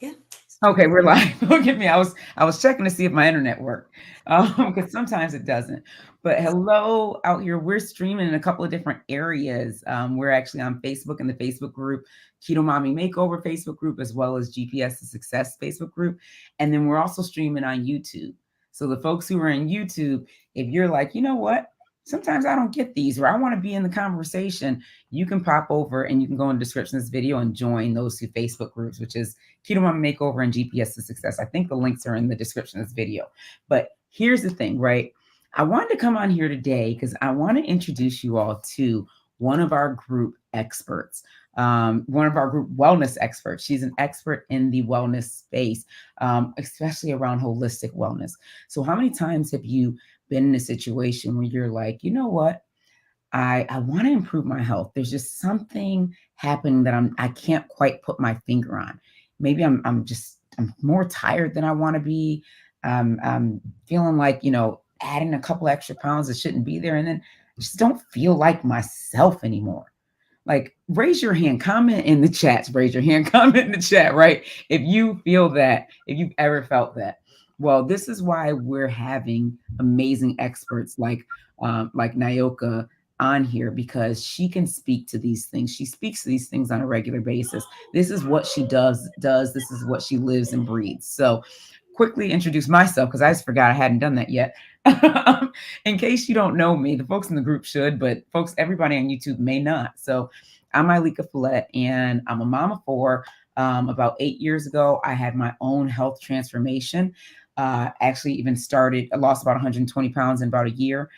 Yeah. Okay, we're live. Look at me. I was checking to see if my internet worked. Because sometimes it doesn't. But hello out here. We're streaming in a couple of different areas. We're actually on Facebook in the Facebook group, Keto Mommy Makeover Facebook group, as well as GPS to Success Facebook group. And then we're also streaming on YouTube. So the folks who are in YouTube, if you're like, you know what? Sometimes I don't get these, or I want to be in the conversation, you can pop over and you can go in the description of this video and join those two Facebook groups, which is Keto Mama Makeover and GPS to Success. I think the links are in the description of this video. But here's the thing, right? I wanted to come on here today because I want to introduce you all to one of our group experts, one of our group wellness experts. She's an expert in the wellness space, especially around holistic wellness. So, how many times have you been in a situation where you're like, you know what? I want to improve my health. There's just something happening that I can't quite put my finger on. Maybe I'm more tired than I want to be. I'm feeling like, adding a couple extra pounds that shouldn't be there, and then I just don't feel like myself anymore. Like, raise your hand, comment in the chats, raise your hand, comment in the chat, right? If you feel that, if you've ever felt that. Well, this is why we're having amazing experts like Nyoka on here, because she can speak to these things. She speaks to these things on a regular basis. This is what she does. This is what she lives and breathes. So quickly introduce myself because I just forgot I hadn't done that yet. In case you don't know me, the folks in the group should, but folks, everybody on YouTube may not. So I'm Ileka Falette, and I'm a mom of four. About 8 years ago, I had my own health transformation. Actually, even started, I lost about 120 pounds in about a year.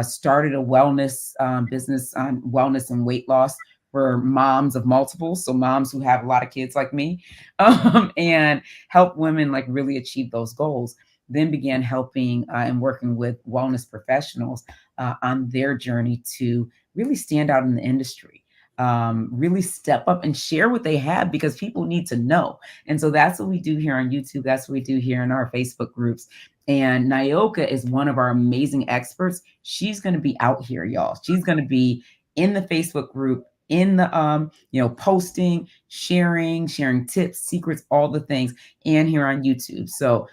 Started a wellness business on wellness and weight loss for moms of multiples, so moms who have a lot of kids like me, and help women like really achieve those goals. Then began helping and working with wellness professionals on their journey to really stand out in the industry, really step up and share what they have, because people need to know. And so that's what we do here on YouTube. That's what we do here in our Facebook groups. And Nyoka is one of our amazing experts. She's going to be out here, y'all. She's going to be in the Facebook group, in the posting, sharing tips, secrets, all the things, and here on YouTube. So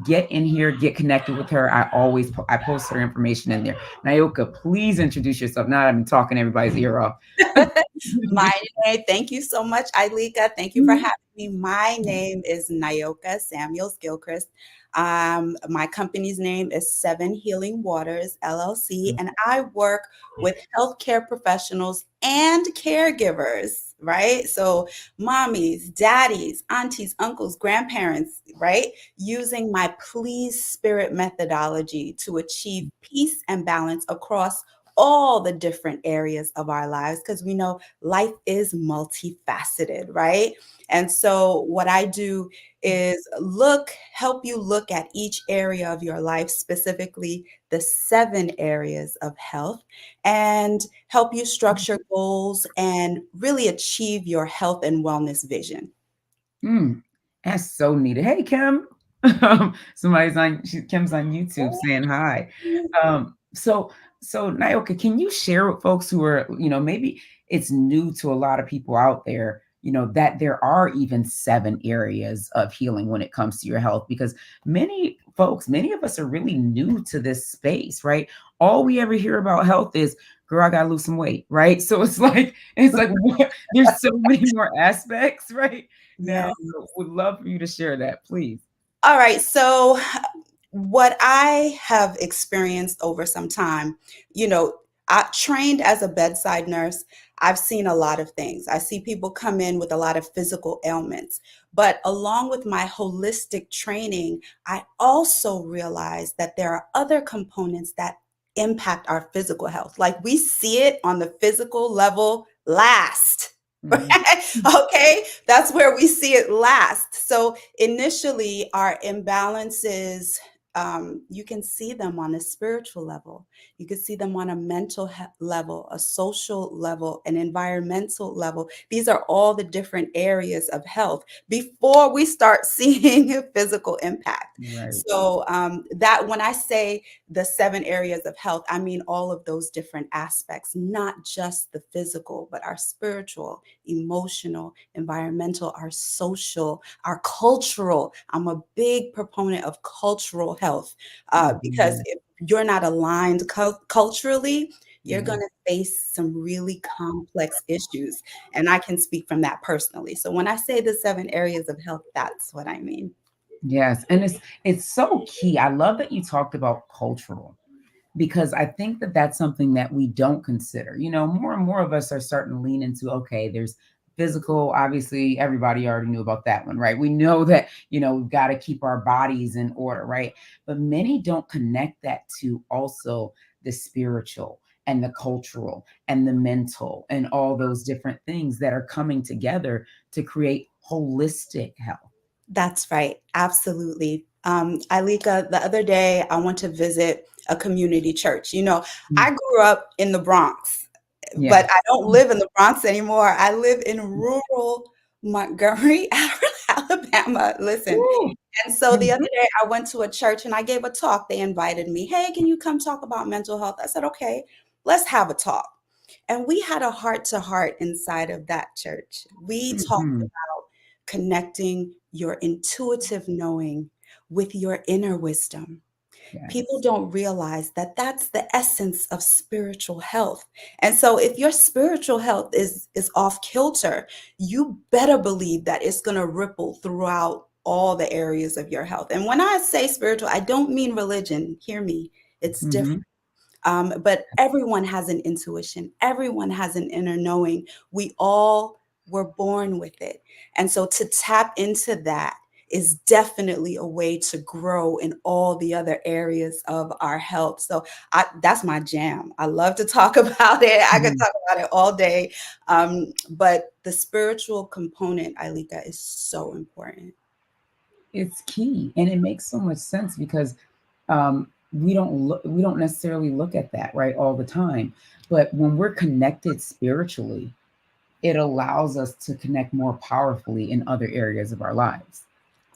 get in here, get connected with her. I post her information in there. Nyoka, please introduce yourself. Now I've been talking everybody's ear off. My name, thank you so much, Ileka. Thank you for having me. My name is Nyoka Samuel-Gilchrist. My company's name is Seven Healing Waters, LLC, and I work with healthcare professionals and caregivers, right? So, mommies, daddies, aunties, uncles, grandparents, right? Using my Please Spirit methodology to achieve peace and balance across all the different areas of our lives, because we know life is multifaceted, right? And so what I do is help you look at each area of your life, specifically the 7 areas of health, and help you structure goals and really achieve your health and wellness vision. Mm, that's so needed. Hey, Kim. Kim's on YouTube saying hi. So Nyoka, can you share with folks who are, maybe it's new to a lot of people out there, that there are even 7 areas of healing when it comes to your health? Because many of us are really new to this space, right? All we ever hear about health is, girl, I gotta lose some weight, right? So it's like there's so many more aspects, right? Now, Yes. so would love for you to share that, please. All right. So, what I have experienced over some time, you know, I trained as a bedside nurse. I've seen a lot of things. I see people come in with a lot of physical ailments. But along with my holistic training, I also realized that there are other components that impact our physical health. Like we see it on the physical level last. Mhm. Okay, that's where we see it last. So initially, our imbalances you can see them on a spiritual level. You can see them on a mental level, a social level, an environmental level. These are all the different areas of health before we start seeing a physical impact. Right. So that when I say the 7 areas of health, I mean all of those different aspects, not just the physical, but our spiritual, emotional, environmental, our social, our cultural. I'm a big proponent of cultural health because Mhm. if you're not aligned culturally, you're Yeah. going to face some really complex issues. And I can speak from that personally. So when I say the 7 areas of health, that's what I mean. Yes, and it's so key. I love that you talked about cultural because I think that that's something that we don't consider. More and more of us are starting to lean into, okay, there's physical, obviously everybody already knew about that one, right? We know that, we've got to keep our bodies in order, right? But many don't connect that to also the spiritual and the cultural and the mental and all those different things that are coming together to create holistic health. That's right. Absolutely. Ileka, the other day I went to visit a community church. I Mm. grew up in the Bronx, but Yes. I don't live in the Bronx anymore. I live in rural Montgomery, Alabama. Listen, Woo. and so the other Mhm. day I went to a church and I gave a talk. They invited me. Hey, can you come talk about mental health? I said, okay, let's have a talk. And we had a heart to heart inside of that church. We talked Mhm. about connecting your intuitive knowing with your inner wisdom. People Yes. don't realize that that's the essence of spiritual health. And so if your spiritual health is off kilter, you better believe that it's going to ripple throughout all the areas of your health. And when I say spiritual, I don't mean religion. Hear me. It's different. Mhm. But everyone has an intuition, everyone has an inner knowing. We all were born with it. And so to tap into that is definitely a way to grow in all the other areas of our health. So that's my jam. I love to talk about it. I could Mhm. talk about it all day. But the spiritual component, Ileka, is so important. It's key, and it makes so much sense because we don't necessarily look at that right all the time. But when we're connected spiritually, it allows us to connect more powerfully in other areas of our lives.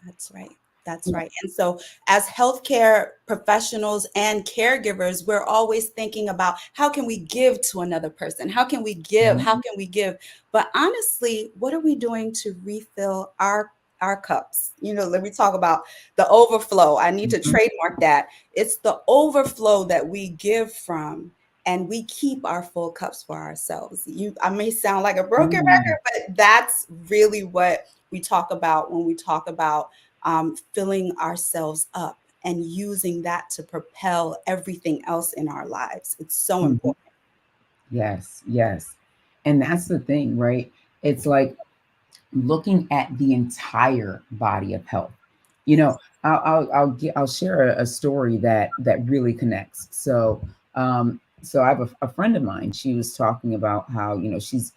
That's right. That's right. And so, as healthcare professionals and caregivers, we're always thinking about how can we give to another person? How can we give? How Mhm. can we give? But honestly, what are we doing to refill our cups? Let me talk about the overflow. I need to Mhm. trademark that. It's the overflow that we give from, and we keep our full cups for ourselves. I may sound like a broken Mm. record, but that's really what we talk about when we talk about filling ourselves up and using that to propel everything else in our lives. It's so Mhm. important. Yes, yes. And that's the thing, right? It's like looking at the entire body of health. You Yes. know, I'll share a story that really connects. So I have a friend of mine. She was talking about how she's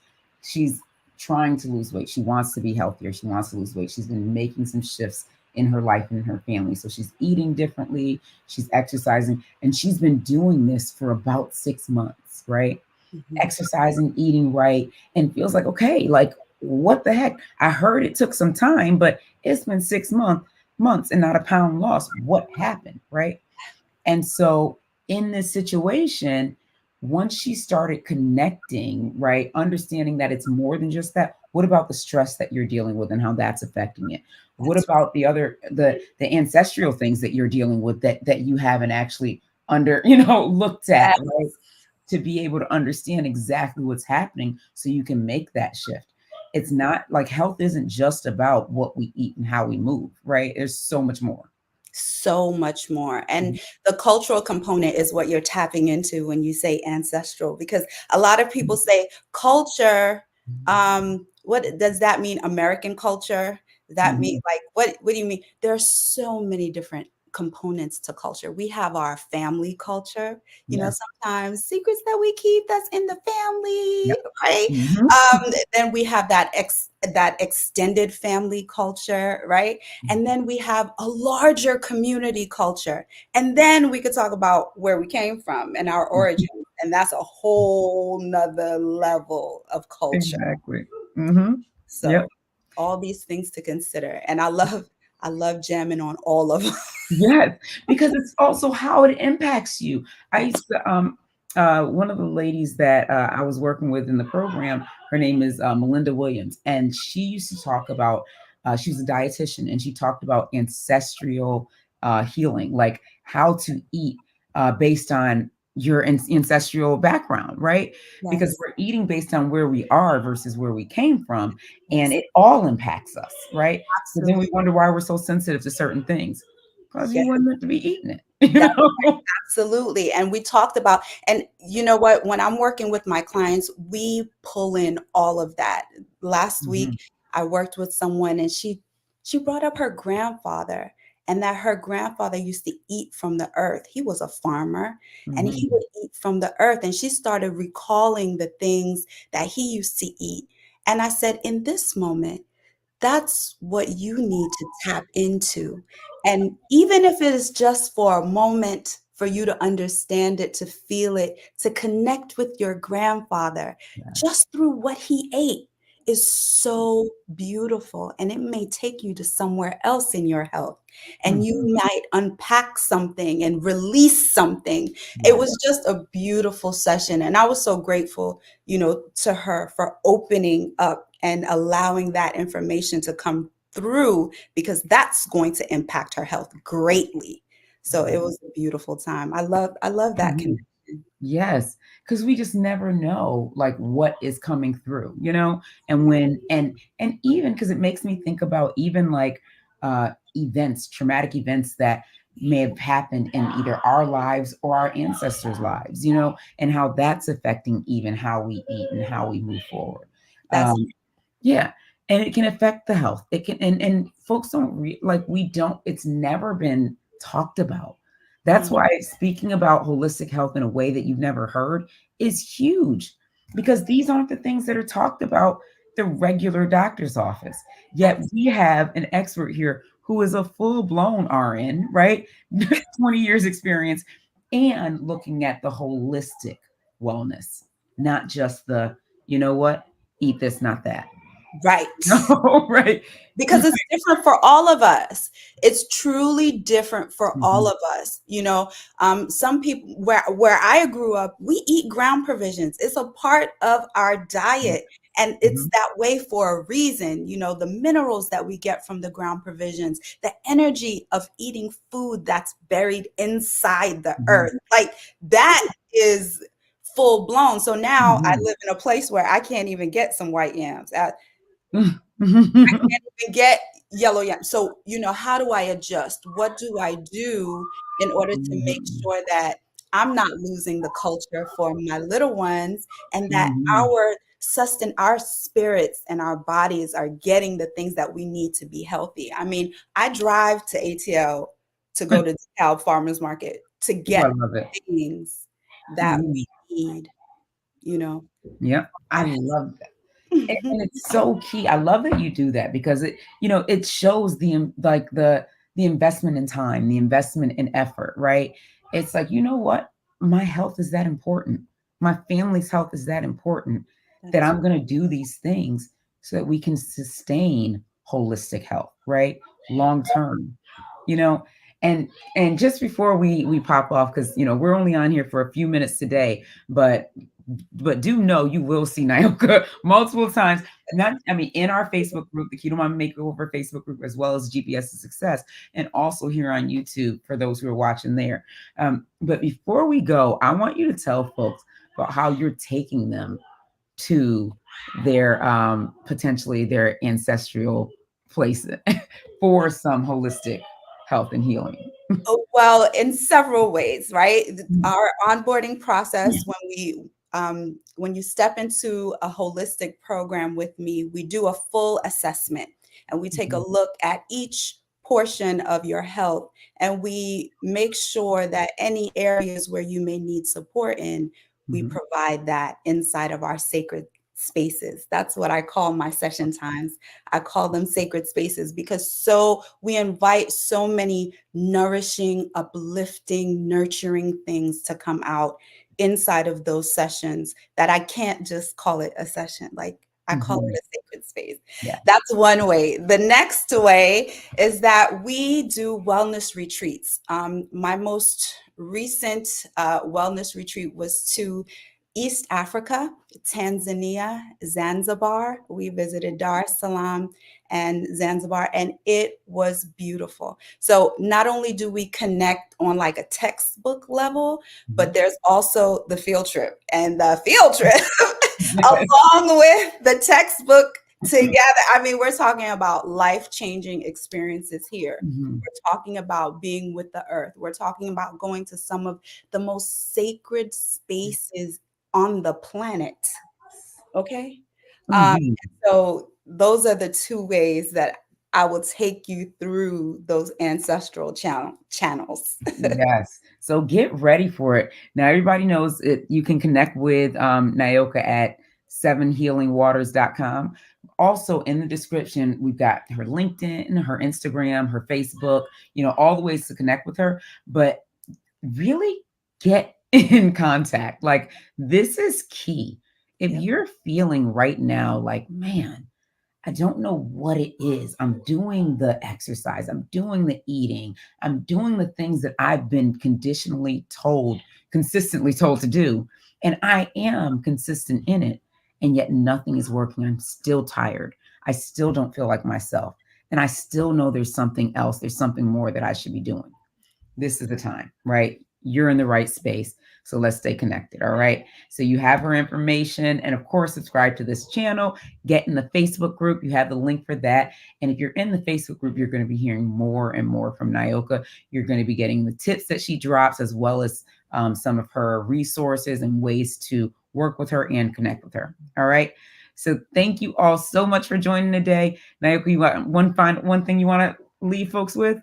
trying to lose weight. She wants to be healthier. She wants to lose weight. She's been making some shifts in her life and in her family. So she's eating differently. She's exercising, and she's been doing this for about 6 months, right? Mhm. Exercising, eating right, and feels like, okay, like what the heck? I heard it took some time, but it's been 6 months and not a pound lost. What happened, right? And so in this situation, once she started connecting, right, understanding that it's more than just that, what about the stress that you're dealing with and how that's affecting it? What That's about the ancestral things that you're dealing with that you haven't actually looked right. at, right? To be able to understand exactly what's happening so you can make that shift. It's not like health isn't just about what we eat and how we move, right? There's so much more. So much more. Mhm. And the cultural component is what you're tapping into when you say ancestral, because a lot of people say culture. What does that mean? American culture? Does that mean Mhm. like what do you mean? There are so many different components to culture. We have our family culture, Yeah. sometimes secrets that we keep that's in the family, Yep. right? Mhm. Then we have that extended family culture, right? And then we have a larger community culture. And then we could talk about where we came from and our Mhm. origins. And that's a whole nother level of culture. Exactly. Mhm. Yep. So all these things to consider. And I love jamming on all of them. Yes, because it's also how it impacts you. I used to, one of the ladies that I was working with in the program, her name is Melinda Williams, and she used to talk about, she was a dietitian, and she talked about ancestral healing, like how to eat based on your ancestral background, right? Because Yes, we're eating based on where we are versus where we came from, and yes, it all impacts us, right? So then we absolutely. wonder why we're so sensitive to certain things. 'Cause Yeah, you weren't meant to be eating it, you that's know? absolutely. And we talked about, and you know what, when I'm working with my clients, we pull in all of that. Last Mhm, week, I worked with someone and she brought up her grandfather and that her grandfather used to eat from the earth. He was a farmer and he mhm, would eat from the earth. And she started recalling the things that he used to eat. And I said, in this moment, that's what you need to tap into. And even if it is just for a moment for you to understand it, to feel it, to connect with your grandfather yes, just through what he ate is so beautiful. And it may take you to somewhere else in your health. And you mhm, might unpack something and release something. It yes, was just a beautiful session. And I was so grateful, to her for opening up and allowing that information to come through because that's going to impact her health greatly. So it right, was a beautiful time. I love that mhm. connection. Yes, because we just never know, like, what is coming through, you know? And when and even because it makes me think about even, like, events, traumatic events that may have happened in either our lives or our ancestors' lives, you know, and how that's affecting even how we eat and how we move forward. That's Yeah, and it can affect the health. It can and folks don't like we don't it's never been talked about. That's mm, why speaking about holistic health in a way that you've never heard is huge because these aren't the things that are talked about the regular doctor's office. Yet that's we have an expert here who is a full-blown RN, right? 20 years experience and looking at the holistic wellness, not just the, you know what, eat this, not that. right. No, right. Because it's different for all of us. It's truly different for all Mhm, of us. Some people where I grew up, we eat ground provisions. It's a part of our yeah, diet. And it's mhm, that way for a reason. The minerals that we get from the ground provisions, the energy of eating food that's buried inside the mhm, earth. Like that is full blown. So now I mhm. live in a place where I can't even get some white yams. Mhm. And get yellow yam. So, how do I adjust? What do I do in order to make Mhm, sure that I'm not losing the culture for my little ones and that mhm. our spirits and our bodies are getting the things that we need to be healthy. I mean, I drive to ATL to go to DeKalb Farmers Market to Ooh, I get love it. things that Mhm. we need, you know. Yep, I Our love that. health. And it's so key. I love that you do that because it shows like the investment in time, the investment in effort, right? It's like, you know what? My health is that important. My family's health is that important that That's I'm going to do these things so that we can sustain holistic health, right? Long term. You know, and just before we pop off cuz we're only on here for a few minutes today, but do know you will see Nyoka multiple times. Not, I mean, in our Facebook group, the Keto Mom Makeover Facebook group, as well as GPS to Success, and also here on YouTube for those who are watching there. But before we go, I want you to tell folks about how you're taking them to their potentially their ancestral place for some holistic health and healing. Oh, well, in several ways, right? Mhm, Our onboarding process, when you step into a holistic program with me, we do a full assessment and we take a mhm, look at each portion of your health, and we make sure that any areas where you may need support in, we Mhm. provide that inside of our sacred spaces. That's what I call my session times. I call them sacred spaces because so we invite so many nourishing, uplifting, nurturing things to come out inside of those sessions that I can't just call it a session. Like I call Mhm. it a sacred space. Yeah. That's one way. The next way is that we do wellness retreats. My most recent wellness retreat was to East Africa, Tanzania, Zanzibar. We visited Dar es Salaam and Zanzibar, and it was beautiful. So not only do we connect on like a textbook level, but Mhm. there's also the field trip. And the field trip, Yes. along with the textbook together, I mean, we're talking about life-changing experiences here. Mhm. We're talking about being with the earth. We're talking about going to some of the most sacred spaces on the planet. Okay. Um, Mhm. so those are the two ways that I will take you through those ancestral channels. Yes. So get ready for it. Now everybody knows it. You can connect with Nyoka at sevenhealingwaters.com. Also in the description, we've got her LinkedIn, her Instagram, her Facebook, all the ways to connect with her. But really get in contact. Like this is key. If Yep. you're feeling right now like, man, I don't know what it is. I'm doing the exercise, I'm doing the eating, I'm doing the things that I've been consistently told to do. And I am consistent in it. And yet nothing is working. I'm still tired. I still don't feel like myself. And I still know there's something else, there's something more that I should be doing. This is the time, right? You're in the right space. So let's stay connected. All right. So you have her information. And of course, subscribe to this channel. Get in the Facebook group. You have the link for that. And if you're in the Facebook group, you're going to be hearing more and more from Nyoka. You're going to be getting the tips that she drops, as well as some of her resources and ways to work with her and connect with her. All right. So thank you all so much for joining today. Nyoka, you want one thing you want to leave folks with?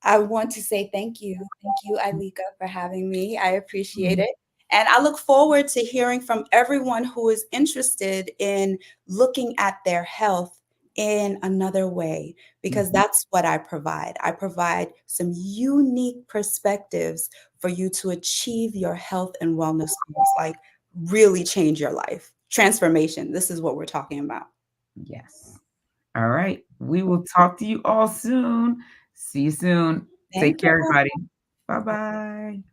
I want to say thank you. Thank you, Ileka, for having me. I appreciate Mhm. it. And I look forward to hearing from everyone who is interested in looking at their health in another way, because Mhm. that's what I provide. I provide some unique perspectives for you to achieve your health and wellness goals, like really change your life. Transformation. This is what we're talking about. Yes. All right. We will talk to you all soon. See you soon. Take Thank care, you. everybody. Bye bye.